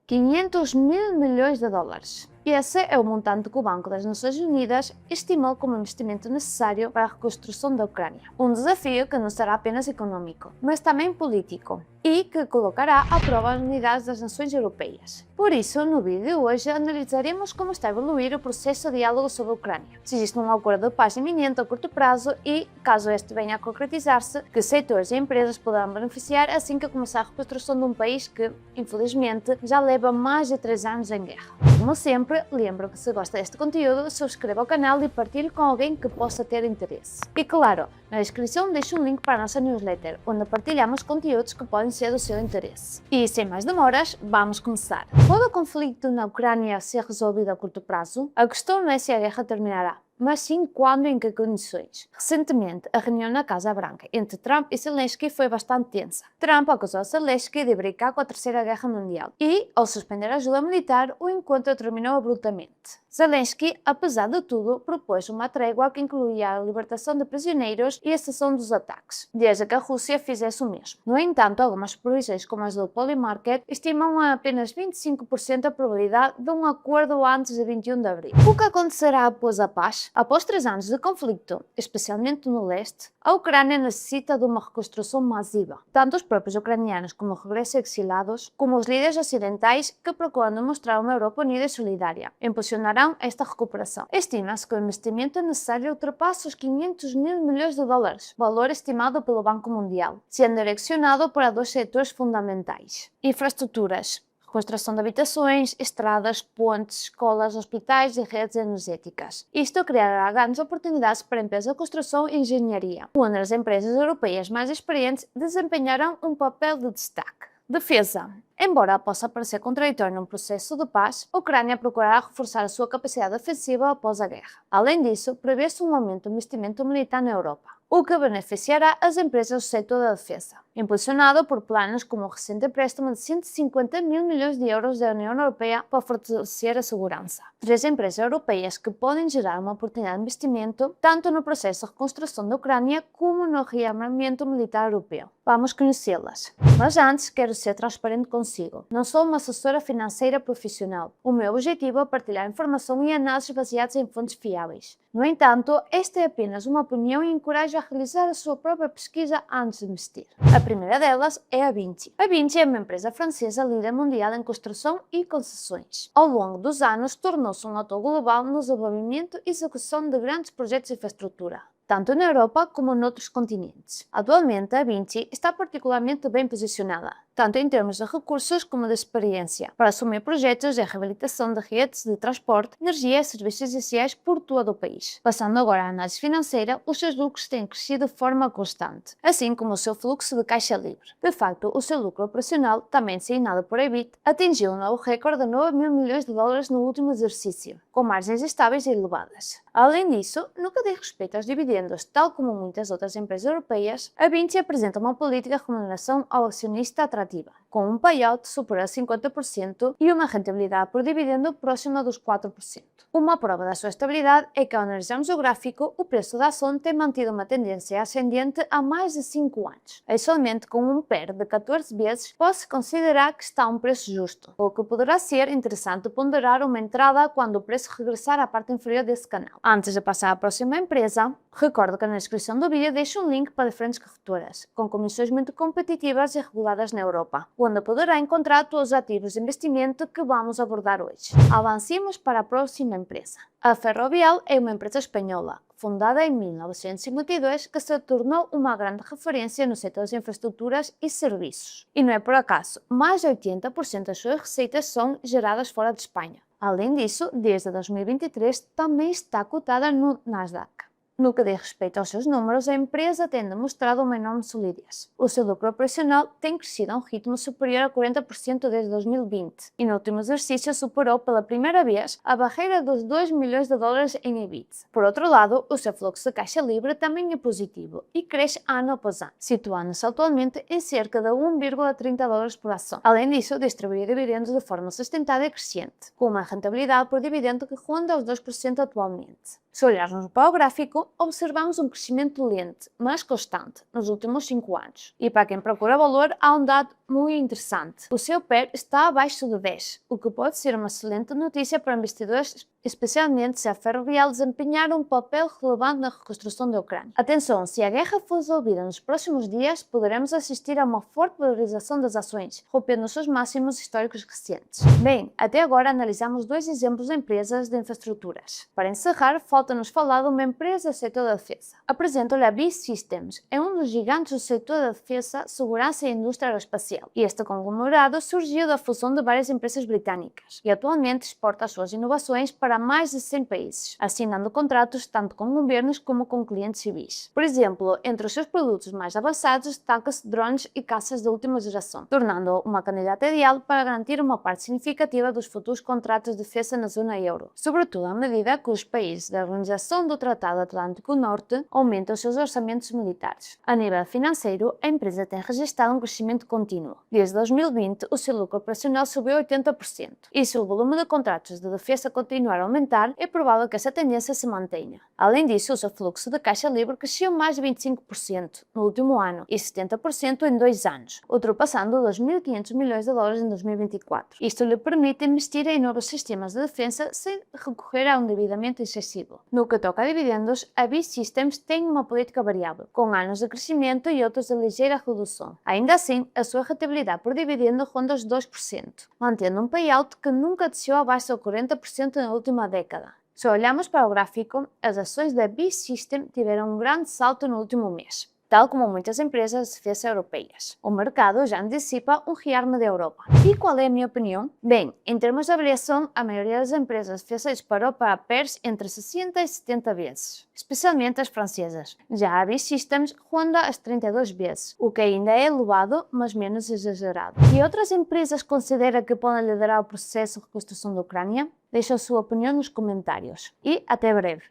500 mil milhões de dólares. Esse é o montante que o Banco das Nações Unidas estimou como investimento necessário para a reconstrução da Ucrânia. Um desafio que não será apenas econômico, mas também político, e que colocará à prova as unidades das nações europeias. Por isso, no vídeo de hoje, analisaremos como está a evoluir o processo de diálogo sobre a Ucrânia, se existe um acordo de paz iminente a curto prazo e, caso este venha a concretizar-se, que setores e empresas poderão beneficiar assim que começar a reconstrução de um país que, infelizmente, já leva mais de 3 anos em guerra. Como sempre, lembro que se gosta deste conteúdo, subscreva o canal e partilhe com alguém que possa ter interesse. E claro, na descrição deixo um link para a nossa newsletter, onde partilhamos conteúdos que podem ser do seu interesse. E sem mais demoras, vamos começar. Pode o conflito na Ucrânia ser resolvido a curto prazo? A questão não é se a guerra terminará, mas sim quando e em que condições. Recentemente, a reunião na Casa Branca entre Trump e Zelensky foi bastante tensa. Trump acusou Zelensky de brincar com a Terceira Guerra Mundial e, ao suspender a ajuda militar, o encontro terminou abruptamente. Zelensky, apesar de tudo, propôs uma trégua que incluía a libertação de prisioneiros e a cessão dos ataques, desde que a Rússia fizesse o mesmo. No entanto, algumas previsões, como as do Polymarket, estimam a apenas 25% a probabilidade de um acordo antes de 21 de abril. O que acontecerá após a paz? Após 3 anos de conflito, especialmente no leste, a Ucrânia necessita de uma reconstrução massiva. Tanto os próprios ucranianos como os regressos exilados, como os líderes ocidentais que procuram demonstrar uma Europa unida e solidária, impulsionarão esta recuperação. Estima-se que o investimento necessário ultrapassa os 500 mil milhões de dólares, valor estimado pelo Banco Mundial, sendo direcionado para 2 setores fundamentais: infraestruturas, construção de habitações, estradas, pontes, escolas, hospitais e redes energéticas. Isto criará grandes oportunidades para empresas de construção e engenharia, onde as empresas europeias mais experientes desempenharão um papel de destaque. Defesa. Embora possa parecer contraditório num processo de paz, a Ucrânia procurará reforçar a sua capacidade defensiva após a guerra. Além disso, prevê-se um aumento do investimento militar na Europa, o que beneficiará as empresas do setor da defesa, impulsionado por planos como o recente empréstimo de 150 mil milhões de euros da União Europeia para fortalecer a segurança. 3 empresas europeias que podem gerar uma oportunidade de investimento tanto no processo de reconstrução da Ucrânia como no rearmamento militar europeu. Vamos conhecê-las. Mas antes, quero ser transparente consigo. Não sou uma assessora financeira profissional. O meu objetivo é partilhar informação e análises baseadas em fontes fiáveis. No entanto, esta é apenas uma opinião e encorajo a realizar a sua própria pesquisa antes de investir. A primeira delas é a Vinci. A Vinci é uma empresa francesa líder mundial em construção e concessões. Ao longo dos anos, tornou-se um ator global no desenvolvimento e execução de grandes projetos de infraestrutura, tanto na Europa como noutros continentes. Atualmente, a Vinci está particularmente bem posicionada, tanto em termos de recursos como de experiência, para assumir projetos de reabilitação de redes de transporte, energia e serviços essenciais por todo o país. Passando agora à análise financeira, os seus lucros têm crescido de forma constante, assim como o seu fluxo de caixa livre. De facto, o seu lucro operacional, também designado por EBIT, atingiu um novo recorde de 9 mil milhões de dólares no último exercício, com margens estáveis e elevadas. Além disso, no que diz respeito aos dividendos, tal como muitas outras empresas europeias, a Vinci apresenta uma política de remuneração ao acionista atrativa, com um payout superior a 50% e uma rentabilidade por dividendo próxima dos 4%. Uma prova da sua estabilidade é que, ao analisarmos o gráfico, o preço da ação tem mantido uma tendência ascendente há mais de 5 anos. E somente com um PER de 14 vezes pode-se considerar que está a um preço justo, o que poderá ser interessante ponderar uma entrada quando o preço regressar à parte inferior desse canal. Antes de passar à próxima empresa, recordo que na descrição do vídeo deixo um link para diferentes corretoras, com comissões muito competitivas e reguladas na Europa, onde poderá encontrar todos os ativos de investimento que vamos abordar hoje. Avancemos para a próxima empresa. A Ferrovial é uma empresa espanhola, fundada em 1952, que se tornou uma grande referência no setor de infraestruturas e serviços. E não é por acaso, mais de 80% das suas receitas são geradas fora de Espanha. Além disso, desde 2023 também está cotada no Nasdaq. No que diz respeito aos seus números, a empresa tem demonstrado uma enorme solidez. O seu lucro operacional tem crescido a um ritmo superior a 40% desde 2020 e no último exercício superou pela primeira vez a barreira dos 2 milhões de dólares em EBIT. Por outro lado, o seu fluxo de caixa livre também é positivo e cresce ano após ano, situando-se atualmente em cerca de 1,30 dólares por ação. Além disso, distribui dividendos de forma sustentada e crescente, com uma rentabilidade por dividendo que ronda os 2% atualmente. Se olharmos para o gráfico, observamos um crescimento lento, mas constante, nos últimos 5 anos. E para quem procura valor, há um dado muito interessante. O seu PER está abaixo de 10, o que pode ser uma excelente notícia para investidores, especialmente se a Ferrovial desempenhar um papel relevante na reconstrução da Ucrânia. Atenção, se a guerra for resolvida nos próximos dias, poderemos assistir a uma forte valorização das ações, rompendo os seus máximos históricos recentes. Bem, até agora analisamos 2 exemplos de empresas de infraestruturas. Para encerrar, falta-nos falar de uma empresa do setor da defesa. Apresento-lhe a B-Systems, é um dos gigantes do setor da defesa, segurança e indústria aeroespacial. E este conglomerado surgiu da fusão de várias empresas britânicas e atualmente exporta as suas inovações para mais de 100 países, assinando contratos tanto com governos como com clientes civis. Por exemplo, entre os seus produtos mais avançados, tanques, drones e caças de última geração, tornando-o uma candidata ideal para garantir uma parte significativa dos futuros contratos de defesa na zona euro, sobretudo à medida que os países da Organização do Tratado Atlântico Norte aumentam os seus orçamentos militares. A nível financeiro, a empresa tem registrado um crescimento contínuo. Desde 2020, o seu lucro operacional subiu 80%, e se o volume de contratos de defesa continuar a aumentar, é provável que essa tendência se mantenha. Além disso, o seu fluxo de caixa livre cresceu mais de 25% no último ano e 70% em 2 anos, ultrapassando os 2.500 milhões de dólares em 2024. Isto lhe permite investir em novos sistemas de defesa sem recorrer a um endividamento excessivo. No que toca a dividendos, a B-Systems tem uma política variável, com anos de crescimento e outros de ligeira redução. Ainda assim, a sua rentabilidade por dividendo ronda os 2%, mantendo um payout que nunca desceu abaixo de 40% na última década. Se olhamos para o gráfico, as ações da B-System tiveram um grande salto no último mês, tal como muitas empresas de defesa europeias. O mercado já antecipa um rearme da Europa. E qual é a minha opinião? Bem, em termos de avaliação, a maioria das empresas de defesa disparou para PERs entre 60 e 70 vezes, especialmente as francesas. Já a B-Systems ronda as 32 vezes, o que ainda é elevado, mas menos exagerado. E outras empresas considera que podem liderar o processo de reconstrução da Ucrânia? Deixe a sua opinião nos comentários. E até breve!